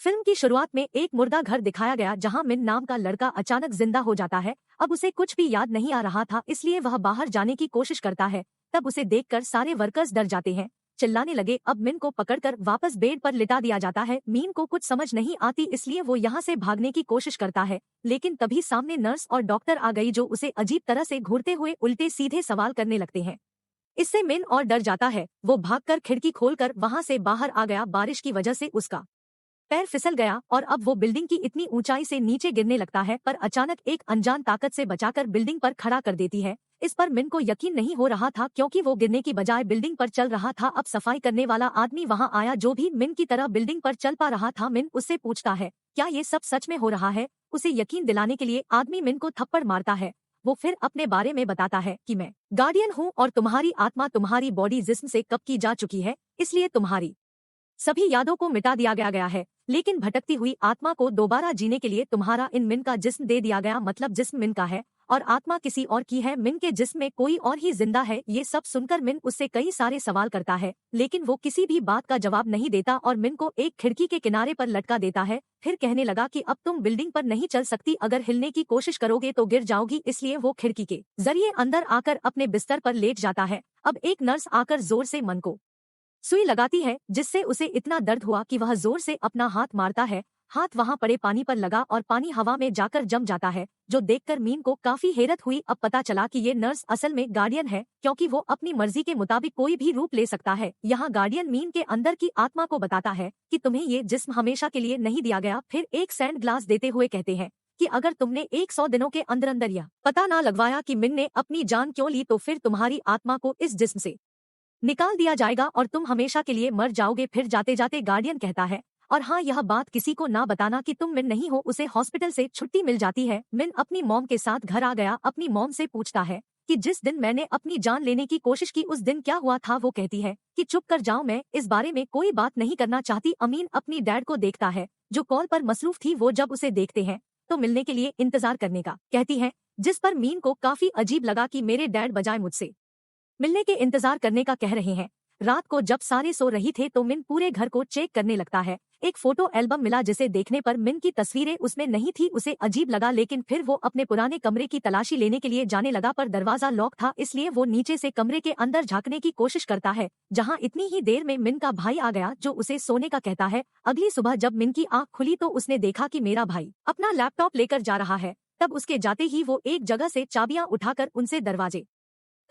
Film की शुरुआत में एक मुर्दा घर दिखाया गया जहां मिन नाम का लड़का अचानक जिंदा हो जाता है। अब उसे कुछ भी याद नहीं आ रहा था, इसलिए वह बाहर जाने की कोशिश करता है। तब उसे देखकर सारे वर्कर्स डर जाते हैं, चिल्लाने लगे। अब मिन को पकड़कर वापस बेड पर लिटा दिया जाता है। मीन को कुछ समझ नहीं आती, इसलिए वो यहाँ से भागने की कोशिश करता है, लेकिन तभी सामने नर्स और डॉक्टर आ गई जो उसे अजीब तरह से घूरते हुए उल्टे सीधे सवाल करने लगते हैं। इससे मिन और डर जाता है। वो भागकर खिड़की खोलकर वहां से बाहर आ गया। बारिश की वजह से उसका पैर फिसल गया और अब वो बिल्डिंग की इतनी ऊंचाई से नीचे गिरने लगता है, पर अचानक एक अनजान ताकत से बचाकर बिल्डिंग पर खड़ा कर देती है। इस पर मिन को यकीन नहीं हो रहा था, क्योंकि वो गिरने की बजाय बिल्डिंग पर चल रहा था। अब सफाई करने वाला आदमी वहां आया जो भी मिन की तरह बिल्डिंग पर चल पा रहा था। मिन उससे पूछता है, क्या ये सब सच में हो रहा है? उसे यकीन दिलाने के लिए आदमी मिन को थप्पड़ मारता है। वो फिर अपने बारे में बताता है कि मैं गार्डियन हूँ और तुम्हारी आत्मा तुम्हारी बॉडी जिस्म से कब की जा चुकी है, इसलिए तुम्हारी सभी यादों को मिटा दिया गया है, लेकिन भटकती हुई आत्मा को दोबारा जीने के लिए तुम्हारा इन मिन का जिस्म दे दिया गया। मतलब जिस्म मिन का है और आत्मा किसी और की है। मिन के जिस्म में कोई और ही जिंदा है। ये सब सुनकर मिन उससे कई सारे सवाल करता है, लेकिन वो किसी भी बात का जवाब नहीं देता और मिन को एक खिड़की के किनारे पर लटका देता है। फिर कहने लगा कि अब तुम बिल्डिंग पर नहीं चल सकती, अगर हिलने की कोशिश करोगे तो गिर जाओगी। इसलिए वो खिड़की के जरिए अंदर आकर अपने बिस्तर पर लेट जाता है। अब एक नर्स आकर जोर से मन को सुई लगाती है, जिससे उसे इतना दर्द हुआ कि वह जोर से अपना हाथ मारता है। हाथ वहां पड़े पानी पर लगा और पानी हवा में जाकर जम जाता है, जो देखकर मीन को काफी हैरत हुई। अब पता चला कि ये नर्स असल में गार्डियन है, क्योंकि वो अपनी मर्जी के मुताबिक कोई भी रूप ले सकता है। यहाँ गार्डियन मीन के अंदर की आत्मा को बताता है कि तुम्हें ये जिस्म हमेशा के लिए नहीं दिया गया। फिर एक सैंड ग्लास देते हुए कहते हैं कि अगर तुमने 100 दिनों के अंदर अंदर यह पता ना लगवाया कि मिन ने अपनी जान क्यों ली, तो फिर तुम्हारी आत्मा को इस जिस्म से निकाल दिया जाएगा और तुम हमेशा के लिए मर जाओगे। फिर जाते जाते गार्डियन कहता है, और हाँ, यह बात किसी को ना बताना कि तुम मिन नहीं हो। उसे हॉस्पिटल से छुट्टी मिल जाती है। मिन अपनी मॉम के साथ घर आ गया। अपनी मॉम से पूछता है कि जिस दिन मैंने अपनी जान लेने की कोशिश की उस दिन क्या हुआ था। वो कहती है कि चुप कर जाओ, मैं इस बारे में कोई बात नहीं करना चाहती। अमीन अपनी डैड को देखता है जो कॉल पर मसरूफ थी। वो जब उसे देखते हैं तो मिलने के लिए इंतजार करने का कहती है, जिस पर मीन को काफी अजीब लगा कि मेरे डैड बजाय मुझसे मिलने के इंतजार करने का कह रहे हैं। रात को जब सारे सो रही थे तो मिन पूरे घर को चेक करने लगता है। एक फोटो एल्बम मिला जिसे देखने पर मिन की तस्वीरें उसमें नहीं थी। उसे अजीब लगा, लेकिन फिर वो अपने पुराने कमरे की तलाशी लेने के लिए जाने लगा, पर दरवाजा लॉक था। इसलिए वो नीचे से कमरे के अंदर झांकने की कोशिश करता है, जहां इतनी ही देर में मिन का भाई आ गया जो उसे सोने का कहता है। अगली सुबह जब मिन की आंख खुली तो उसने देखा कि मेरा भाई अपना लैपटॉप लेकर जा रहा है। तब उसके जाते ही वो एक जगह से चाबियां उठाकर उनसे दरवाजे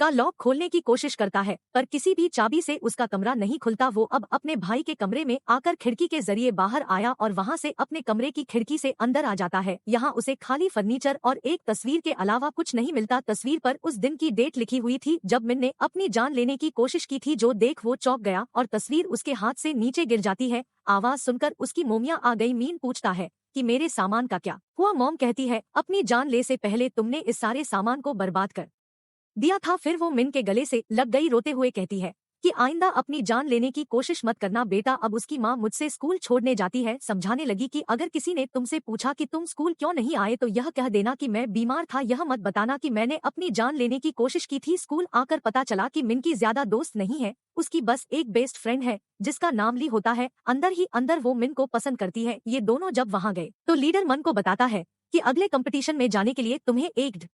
का लॉक खोलने की कोशिश करता है, पर किसी भी चाबी से उसका कमरा नहीं खुलता। वो अब अपने भाई के कमरे में आकर खिड़की के जरिए बाहर आया और वहां से अपने कमरे की खिड़की से अंदर आ जाता है। यहाँ उसे खाली फर्नीचर और एक तस्वीर के अलावा कुछ नहीं मिलता। तस्वीर पर उस दिन की डेट लिखी हुई थी जब मिन ने अपनी जान लेने की कोशिश की थी, जो देख वो चौंक गया और तस्वीर उसके हाथ से नीचे गिर जाती है। आवाज सुनकर उसकी मोमियां आ गई। मीन पूछता है कि मेरे सामान का क्या हुआ? मॉम कहती है, अपनी जान ले से पहले तुमने इस सारे सामान को बर्बाद कर दिया था। फिर वो मिन के गले से लग गई, रोते हुए कहती है कि आइंदा अपनी जान लेने की कोशिश मत करना बेटा। अब उसकी माँ मुझसे स्कूल छोड़ने जाती है। समझाने लगी कि अगर किसी ने तुमसे पूछा कि तुम स्कूल क्यों नहीं आए तो यह कह देना कि मैं बीमार था। यह मत बताना कि मैंने अपनी जान लेने की कोशिश की थी। स्कूल आकर पता चला कि मिन की ज्यादा दोस्त नहीं है, उसकी बस एक बेस्ट फ्रेंड है जिसका नाम ली होता है। अंदर ही अंदर वो मिन को पसंद करती है। ये दोनों जब वहाँ गए तो लीडर मन को बताता है कि अगले कंपटीशन में जाने के लिए तुम्हें एक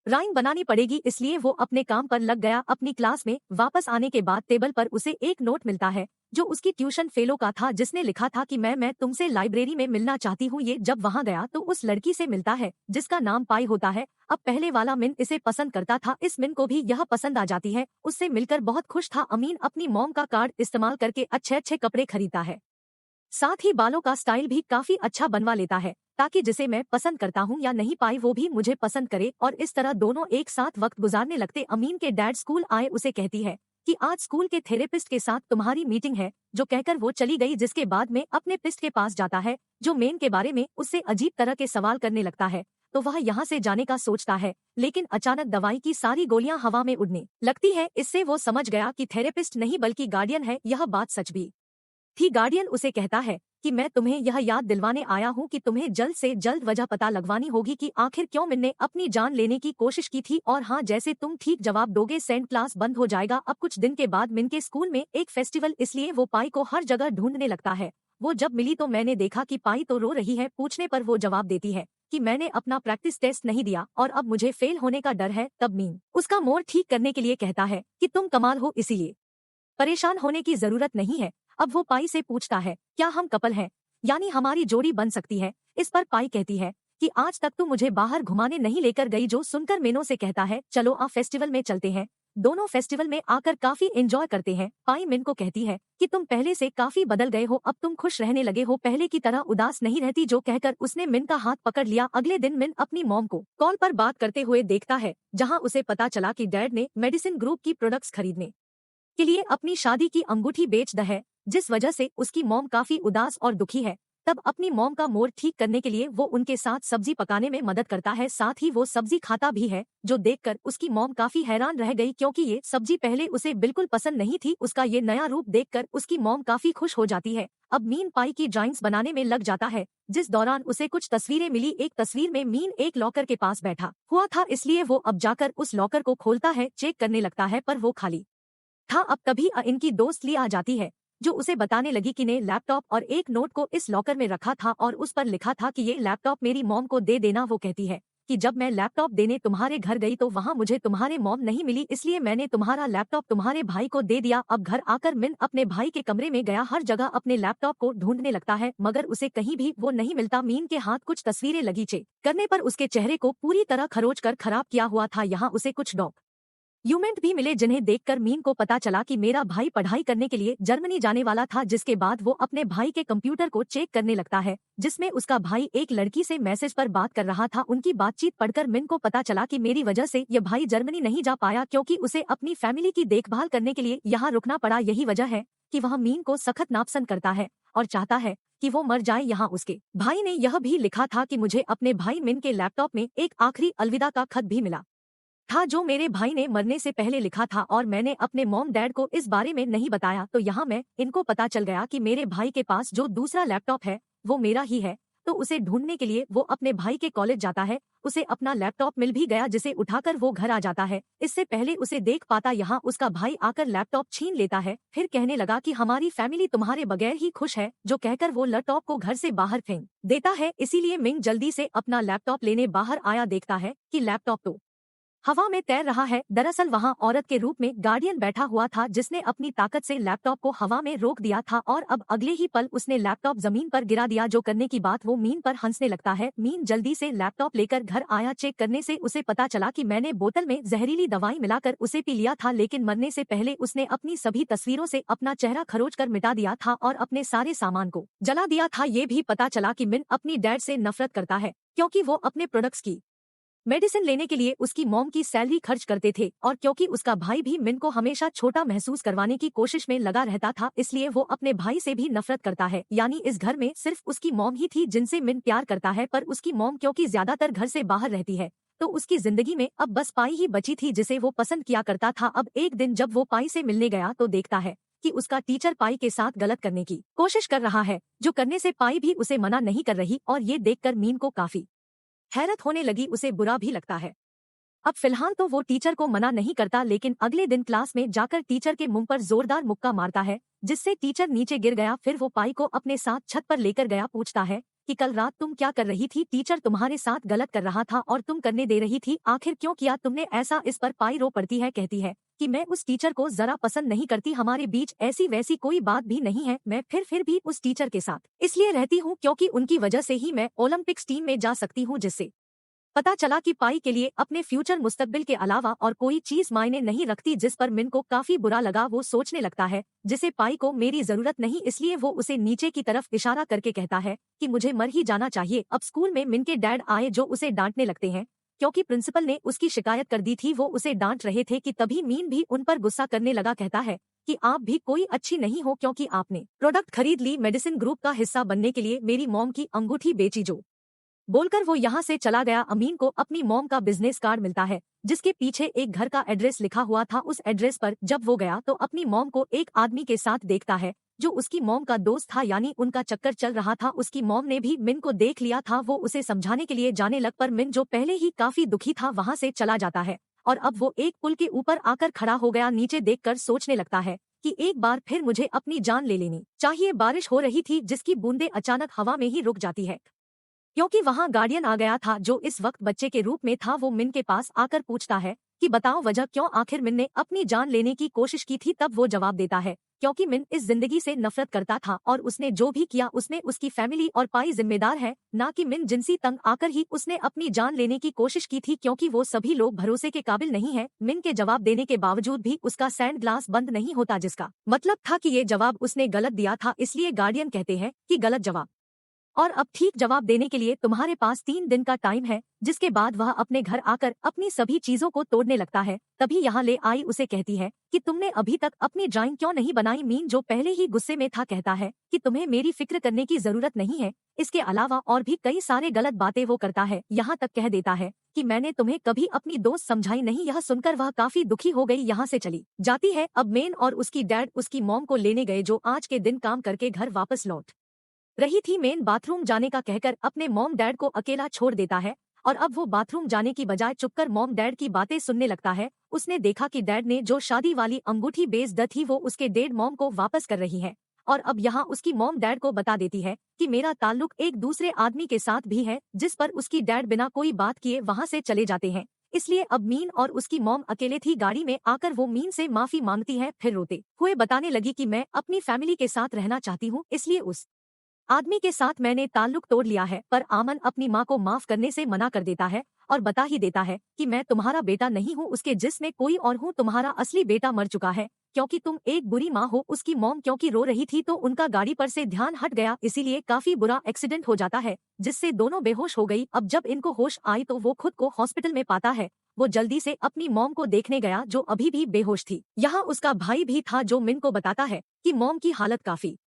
राइम बनानी पड़ेगी। इसलिए वो अपने काम पर लग गया। अपनी क्लास में वापस आने के बाद टेबल पर उसे एक नोट मिलता है जो उसकी ट्यूशन फेलो का था, जिसने लिखा था कि मैं तुमसे लाइब्रेरी में मिलना चाहती हूँ। ये जब वहाँ गया तो उस लड़की से मिलता है जिसका नाम पाई होता है। अब पहले वाला मिन इसे पसंद करता था, इस मिन को भी यह पसंद आ जाती है। उससे मिलकर बहुत खुश था। अमीन अपनी मॉम का कार्ड इस्तेमाल करके अच्छे अच्छे कपड़े खरीदता है, साथ ही बालों का स्टाइल भी काफी अच्छा बनवा लेता है, ताकि जिसे मैं पसंद करता हूँ या नहीं पाई वो भी मुझे पसंद करे। और इस तरह दोनों एक साथ वक्त गुजारने लगते। अमीन के डैड स्कूल आए, उसे कहती है कि आज स्कूल के थेरेपिस्ट के साथ तुम्हारी मीटिंग है, जो कहकर वो चली गई। जिसके बाद में अपने पिस्ट के पास जाता है जो मेन के बारे में उससे अजीब तरह के सवाल करने लगता है। तो वह यहाँ से जाने का सोचता है, लेकिन अचानक दवाई की सारी गोलियां हवा में उड़ने लगती है। इससे वो समझ गया कि थेरेपिस्ट नहीं बल्कि गार्डियन है। यह बात सच भी थी। गार्डियन उसे कहता है कि मैं तुम्हें यह याद दिलवाने आया हूँ कि तुम्हें जल्द से जल्द वजह पता लगवानी होगी कि आखिर क्यों मिन ने अपनी जान लेने की कोशिश की थी। और हाँ, जैसे तुम ठीक जवाब दोगे सेंट क्लास बंद हो जाएगा। अब कुछ दिन के बाद मिन के स्कूल में एक फेस्टिवल, इसलिए वो पाई को हर जगह ढूंढने लगता है। वो जब मिली तो मैंने देखा कि पाई तो रो रही है। पूछने पर वो जवाब देती है कि मैंने अपना प्रैक्टिस टेस्ट नहीं दिया और अब मुझे फेल होने का डर है। तब मीन उसका मूड ठीक करने के लिए कहता है कि तुम कमाल हो, इसीलिए परेशान होने की जरूरत नहीं है। अब वो पाई से पूछता है क्या हम कपल हैं, यानी हमारी जोड़ी बन सकती है। इस पर पाई कहती है कि आज तक तू मुझे बाहर घुमाने नहीं लेकर गई, जो सुनकर मीनू से कहता है चलो आ फेस्टिवल में चलते हैं। दोनों फेस्टिवल में आकर काफी एंजॉय करते हैं। पाई मिन को कहती है कि तुम पहले से काफी बदल गए हो, अब तुम खुश रहने लगे हो, पहले की तरह उदास नहीं रहती। जो कहकर उसने मिन का हाथ पकड़ लिया। अगले दिन मिन अपनी मॉम को कॉल पर बात करते हुए देखता है, जहां उसे पता चला कि डैड ने मेडिसिन ग्रुप की प्रोडक्ट्स खरीदने के लिए अपनी शादी की अंगूठी बेच द है, जिस वजह से उसकी मॉम काफी उदास और दुखी है। तब अपनी मॉम का मूड ठीक करने के लिए वो उनके साथ सब्जी पकाने में मदद करता है, साथ ही वो सब्जी खाता भी है, जो देखकर उसकी मॉम काफी हैरान रह गई, क्योंकि ये सब्जी पहले उसे बिल्कुल पसंद नहीं थी। उसका ये नया रूप देखकर उसकी मॉम काफी खुश हो जाती है। अब मीन पाई की ड्राइंग्स बनाने में लग जाता है, जिस दौरान उसे कुछ तस्वीरें मिली। एक तस्वीर में मीन एक लॉकर के पास बैठा हुआ था, इसलिए वो अब जाकर उस लॉकर को खोलता है, चेक करने लगता है, पर वो खाली था। अब तभी इनकी दोस्त ली आ जाती है, जो उसे बताने लगी कि ने लैपटॉप और एक नोट को इस लॉकर में रखा था और उस पर लिखा था कि ये लैपटॉप मेरी मॉम को दे देना। वो कहती है कि जब मैं लैपटॉप देने तुम्हारे घर गई तो वहाँ मुझे तुम्हारे मॉम नहीं मिली, इसलिए मैंने तुम्हारा लैपटॉप तुम्हारे भाई को दे दिया। अब घर आकर मिन अपने भाई के कमरे में गया, हर जगह अपने लैपटॉप को ढूंढने लगता है, मगर उसे कहीं भी वो नहीं मिलता। मीन के हाथ कुछ तस्वीरें लगी चेक करने पर उसके चेहरे को पूरी तरह खरोच कर खराब किया हुआ था। यहाँ उसे कुछ यूमेंट भी मिले, जिन्हें देखकर मीन को पता चला कि मेरा भाई पढ़ाई करने के लिए जर्मनी जाने वाला था। जिसके बाद वो अपने भाई के कंप्यूटर को चेक करने लगता है, जिसमें उसका भाई एक लड़की से मैसेज पर बात कर रहा था। उनकी बातचीत पढ़कर मिन को पता चला कि मेरी वजह से ये भाई जर्मनी नहीं जा पाया, क्योंकि उसे अपनी फैमिली की देखभाल करने के लिए यहाँ रुकना पड़ा। यही वजह है कि वह मीन को सख्त नापसंद करता है और चाहता है कि वो मर जाए। यहाँ उसके भाई ने यह भी लिखा था कि मुझे अपने भाई मिन के लैपटॉप में एक आखिरी अलविदा का खत भी मिला था, जो मेरे भाई ने मरने से पहले लिखा था और मैंने अपने मॉम डैड को इस बारे में नहीं बताया। तो यहाँ मैं इनको पता चल गया कि मेरे भाई के पास जो दूसरा लैपटॉप है वो मेरा ही है। तो उसे ढूंढने के लिए वो अपने भाई के कॉलेज जाता है। उसे अपना लैपटॉप मिल भी गया, जिसे उठाकर वो घर आ जाता है। इससे पहले उसे देख पाता, यहाँ उसका भाई आकर लैपटॉप छीन लेता है, फिर कहने लगा कि हमारी फैमिली तुम्हारे बगैर ही खुश है, जो कहकर वो लैपटॉप को घर से बाहर फेंक देता है। इसीलिए मिंग जल्दी से अपना लैपटॉप लेने बाहर आया, देखता है कि लैपटॉप तो हवा में तैर रहा है। दरअसल वहाँ औरत के रूप में गार्डियन बैठा हुआ था, जिसने अपनी ताकत से लैपटॉप को हवा में रोक दिया था और अब अगले ही पल उसने लैपटॉप जमीन पर गिरा दिया। जो करने की बात वो मीन पर हंसने लगता है। मीन जल्दी से लैपटॉप लेकर घर आया। चेक करने से उसे पता चला कि मैंने बोतल में जहरीली दवाई मिलाकर उसे पी लिया था, लेकिन मरने से पहले उसने अपनी सभी तस्वीरों से अपना चेहरा खरोच कर मिटा दिया था और अपने सारे सामान को जला दिया था। ये भी पता चला कि मिन अपनी डैड से नफरत करता है, क्योंकि वो अपने प्रोडक्ट्स की मेडिसिन लेने के लिए उसकी मॉम की सैलरी खर्च करते थे, और क्योंकि उसका भाई भी मिन को हमेशा छोटा महसूस करवाने की कोशिश में लगा रहता था, इसलिए वो अपने भाई से भी नफरत करता है। यानी इस घर में सिर्फ उसकी मॉम ही थी जिनसे मिन प्यार करता है, पर उसकी मॉम क्योंकि ज्यादातर घर से बाहर रहती है, तो उसकी जिंदगी में अब बस पाई ही बची थी, जिसे वो पसंद किया करता था। अब एक दिन जब वो पाई से मिलने गया तो देखता है कि उसका टीचर पाई के साथ गलत करने की कोशिश कर रहा है, जो करने से पाई भी उसे मना नहीं कर रही, और ये देखकर मीन को काफी हैरत होने लगी, उसे बुरा भी लगता है। अब फिलहाल तो वो टीचर को मना नहीं करता, लेकिन अगले दिन क्लास में जाकर टीचर के मुंह पर जोरदार मुक्का मारता है, जिससे टीचर नीचे गिर गया। फिर वो पाई को अपने साथ छत पर लेकर गया, पूछता है कि कल रात तुम क्या कर रही थी? टीचर तुम्हारे साथ गलत कर रहा था और तुम करने दे रही थी, आखिर क्यों किया तुमने ऐसा? इस पर पाई रो पड़ती है, कहती है कि मैं उस टीचर को जरा पसंद नहीं करती, हमारे बीच ऐसी वैसी कोई बात भी नहीं है, मैं फिर भी उस टीचर के साथ इसलिए रहती हूँ क्योंकि उनकी वजह से ही मैं ओलंपिक्स टीम में जा सकती हूँ। जिससे पता चला कि पाई के लिए अपने फ्यूचर मुस्तकबिल के अलावा और कोई चीज मायने नहीं रखती, जिस पर मिन को काफी बुरा लगा। वो सोचने लगता है जिसे पाई को मेरी जरूरत नहीं, इसलिए वो उसे नीचे की तरफ इशारा करके कहता है कि मुझे मर ही जाना चाहिए। अब स्कूल में मिन के डैड आए, जो उसे डांटने लगते हैं क्योंकि प्रिंसिपल ने उसकी शिकायत कर दी थी। वो उसे डांट रहे थे कि तभी मीन भी उन पर गुस्सा करने लगा, कहता है कि आप भी कोई अच्छी नहीं हो, क्योंकि आपने प्रोडक्ट खरीद ली, मेडिसिन ग्रुप का हिस्सा बनने के लिए मेरी मॉम की अंगूठी बेची, जो बोलकर वो यहाँ से चला गया। अमीन को अपनी मॉम का बिजनेस कार्ड मिलता है, जिसके पीछे एक घर का एड्रेस लिखा हुआ था। उस एड्रेस पर जब वो गया तो अपनी मॉम को एक आदमी के साथ देखता है, जो उसकी मॉम का दोस्त था, यानी उनका चक्कर चल रहा था। उसकी मॉम ने भी मिन को देख लिया था। वो उसे समझाने के लिए जाने लग, पर मिन जो पहले ही काफी दुखी था वहाँ से चला जाता है, और अब वो एक पुल के ऊपर आकर खड़ा हो गया। नीचे देखकर सोचने लगता है कि एक बार फिर मुझे अपनी जान ले लेनी चाहिए। बारिश हो रही थी जिसकी बूंदें अचानक हवा में ही रुक जाती है। क्योंकि वहाँ गार्डियन आ गया था जो इस वक्त बच्चे के रूप में था। वो मिन के पास आकर पूछता है कि बताओ वजह क्यों आखिर मिन ने अपनी जान लेने की कोशिश की थी। तब वो जवाब देता है क्योंकि मिन इस जिंदगी से नफरत करता था और उसने जो भी किया उसमें उसकी फैमिली और पाई जिम्मेदार है, ना कि मिन। जिनसी तंग आकर ही उसने अपनी जान लेने की कोशिश की थी क्योंकि वो सभी लोग भरोसे के काबिल नहीं है। मिन के जवाब देने के बावजूद भी उसका सैंड ग्लास बंद नहीं होता, जिसका मतलब था कि ये जवाब उसने गलत दिया था। इसलिए गार्डियन कहते हैं कि गलत जवाब, और अब ठीक जवाब देने के लिए तुम्हारे पास 3 दिन का टाइम है। जिसके बाद वह अपने घर आकर अपनी सभी चीजों को तोड़ने लगता है। तभी यहाँ ले आई उसे कहती है कि तुमने अभी तक अपनी ड्राइंग क्यों नहीं बनाई। मीन जो पहले ही गुस्से में था कहता है कि तुम्हें मेरी फिक्र करने की जरूरत नहीं है। इसके अलावा और भी कई सारे गलत बातें वो करता है, यहाँ तक कह देता है कि मैंने तुम्हें कभी अपनी दोस्त समझाई नहीं। यह सुनकर वह काफी दुखी हो गई, यहाँ से चली जाती है। अब मेन और उसकी डैड उसकी मॉम को लेने गए जो आज के दिन काम करके घर वापस लौट रही थी। मेन बाथरूम जाने का कहकर अपने मॉम डैड को अकेला छोड़ देता है और अब वो बाथरूम जाने की बजाय चुपकर मॉम डैड की बातें सुनने लगता है। उसने देखा कि डैड ने जो शादी वाली अंगूठी बेच दी थी वो उसके डेड मॉम को वापस कर रही है, और अब यहाँ उसकी मॉम डैड को बता देती है कि मेरा ताल्लुक एक दूसरे आदमी के साथ भी है, जिस पर उसकी डैड बिना कोई बात किए वहाँ से चले जाते हैं। इसलिए अब मीन और उसकी मॉम अकेले थी। गाड़ी में आकर वो मीन से माफी मांगती है, फिर रोते हुए बताने लगी कि मैं अपनी फैमिली के साथ रहना चाहती हूँ, इसलिए उस आदमी के साथ मैंने ताल्लुक तोड़ लिया है। पर आमन अपनी माँ को माफ करने से मना कर देता है और बता ही देता है कि मैं तुम्हारा बेटा नहीं हूँ, उसके जिस्म में कोई और हूँ। तुम्हारा असली बेटा मर चुका है क्योंकि तुम एक बुरी माँ हो। उसकी मॉम क्योंकि रो रही थी तो उनका गाड़ी पर से ध्यान हट गया, इसीलिए काफी बुरा एक्सीडेंट हो जाता है जिससे दोनों बेहोश हो गई। अब जब इनको होश आई तो वो खुद को हॉस्पिटल में पाता है। वो जल्दी से अपनी मॉम को देखने गया जो अभी भी बेहोश थी। यहाँ उसका भाई भी था जो मिन को बताता है कि मॉम की हालत काफी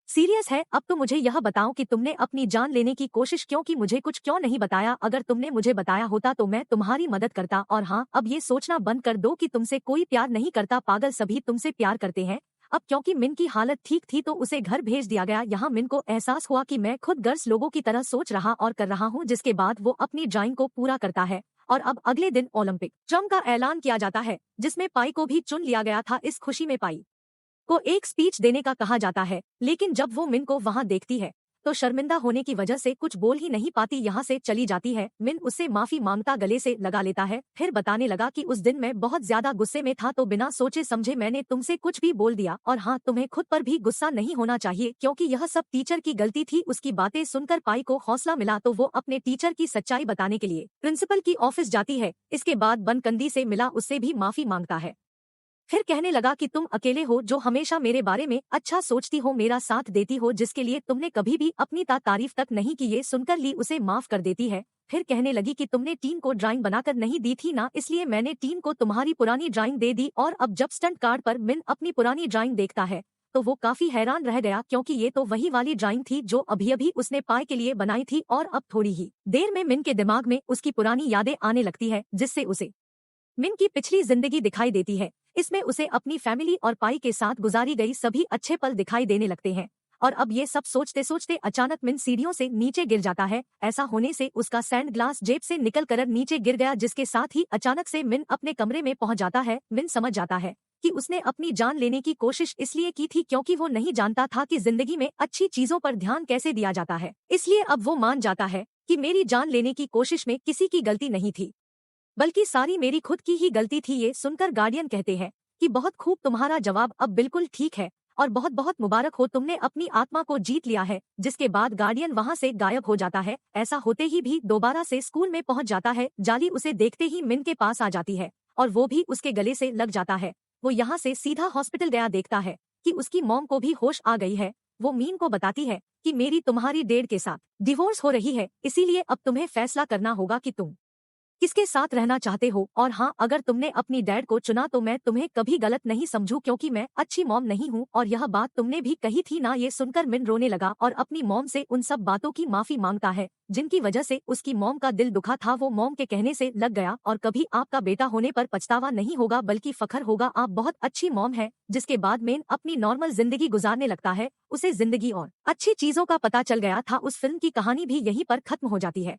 सीरियस है। अब तो मुझे यह बताओ कि तुमने अपनी जान लेने की कोशिश क्यों की, मुझे कुछ क्यों नहीं बताया। अगर तुमने मुझे बताया होता तो मैं तुम्हारी मदद करता। और हाँ, अब ये सोचना बंद कर दो कि तुमसे कोई प्यार नहीं करता, पागल सभी तुमसे प्यार करते हैं। अब क्योंकि मिन की हालत ठीक थी तो उसे घर भेज दिया गया। यहाँ मिन को एहसास हुआ कि मैं खुद गर्ल्स लोगों की तरह सोच रहा और कर रहा हूँ, जिसके बाद वो अपनी ड्राइंग को पूरा करता है। और अब अगले दिन ओलंपिक ड्रम का ऐलान किया जाता है जिसमें पाई को भी चुन लिया गया था। इस खुशी में पाई को एक स्पीच देने का कहा जाता है, लेकिन जब वो मिन को वहां देखती है तो शर्मिंदा होने की वजह से कुछ बोल ही नहीं पाती, यहाँ से चली जाती है। मिन उससे माफी मांगता गले से लगा लेता है, फिर बताने लगा कि उस दिन मैं बहुत ज्यादा गुस्से में था तो बिना सोचे समझे मैंने तुमसे कुछ भी बोल दिया। और हाँ, तुम्हें खुद पर भी गुस्सा नहीं होना चाहिए क्योंकि यह सब टीचर की गलती थी। उसकी बातें सुनकर पाई को हौसला मिला तो वो अपने टीचर की सच्चाई बताने के लिए प्रिंसिपल की ऑफिस जाती है। इसके बाद बनकंदी से मिला उससे भी माफी मांगता है, फिर कहने लगा कि तुम अकेले हो जो हमेशा मेरे बारे में अच्छा सोचती हो, मेरा साथ देती हो, जिसके लिए तुमने कभी भी अपनी तारीफ तक नहीं की। ये सुनकर ली उसे माफ कर देती है। फिर कहने लगी कि तुमने टीम को ड्राइंग बनाकर नहीं दी थी ना, इसलिए मैंने टीम को तुम्हारी पुरानी ड्राइंग दे दी। और अब जब स्टंट कार्ड पर मिन अपनी पुरानी ड्राइंग देखता है तो वो काफी हैरान रह गया क्योंकि ये तो वही वाली ड्राइंग थी जो अभी अभी उसने पाई के लिए बनाई थी। और अब थोड़ी ही देर में मिन के दिमाग में उसकी पुरानी यादें आने लगती है जिससे उसे मिन की पिछली जिंदगी दिखाई देती है। इसमें उसे अपनी फैमिली और पाई के साथ गुजारी गई सभी अच्छे पल दिखाई देने लगते हैं। और अब ये सब सोचते सोचते अचानक मिन सीढ़ियों से नीचे गिर जाता है। ऐसा होने से उसका सैंड ग्लास जेब से निकल कर नीचे गिर गया, जिसके साथ ही अचानक से मिन अपने कमरे में पहुंच जाता है। मिन समझ जाता है कि उसने अपनी जान लेने की कोशिश इसलिए की थी क्योंकि वो नहीं जानता था कि जिंदगी में अच्छी चीजों पर ध्यान कैसे दिया जाता है। इसलिए अब वो मान जाता है कि मेरी जान लेने की कोशिश में किसी की गलती नहीं थी, बल्कि सारी मेरी खुद की ही गलती थी। ये सुनकर गार्डियन कहते हैं कि बहुत खूब, तुम्हारा जवाब अब बिल्कुल ठीक है और बहुत बहुत मुबारक हो, तुमने अपनी आत्मा को जीत लिया है। जिसके बाद गार्डियन वहां से गायब हो जाता है। ऐसा होते ही भी दोबारा से स्कूल में पहुंच जाता है। जाली उसे देखते ही मिन के पास आ जाती है और वो भी उसके गले से लग जाता है। वो यहाँ से सीधा हॉस्पिटल गया, देखता है कि उसकी मॉम को भी होश आ गई है। वो मीन को बताती है कि मेरी तुम्हारी डैड के साथ डिवोर्स हो रही है, इसीलिए अब तुम्हें फैसला करना होगा कि तुम किसके साथ रहना चाहते हो। और हाँ, अगर तुमने अपनी डैड को चुना तो मैं तुम्हें कभी गलत नहीं समझू क्योंकि मैं अच्छी मॉम नहीं हूँ, और यह बात तुमने भी कही थी ना। ये सुनकर मिन रोने लगा और अपनी मॉम से उन सब बातों की माफी मांगता है जिनकी वजह से उसकी मॉम का दिल दुखा था। वो मॉम के कहने से लग गया और कभी आपका बेटा होने पर पछतावा नहीं होगा बल्कि फखर होगा, आप बहुत अच्छी मॉम है। जिसके बाद मेन अपनी नॉर्मल जिंदगी गुजारने लगता है। उसे जिंदगी और अच्छी चीजों का पता चल गया था। उस फिल्म की कहानी भी यहीं पर खत्म हो जाती है।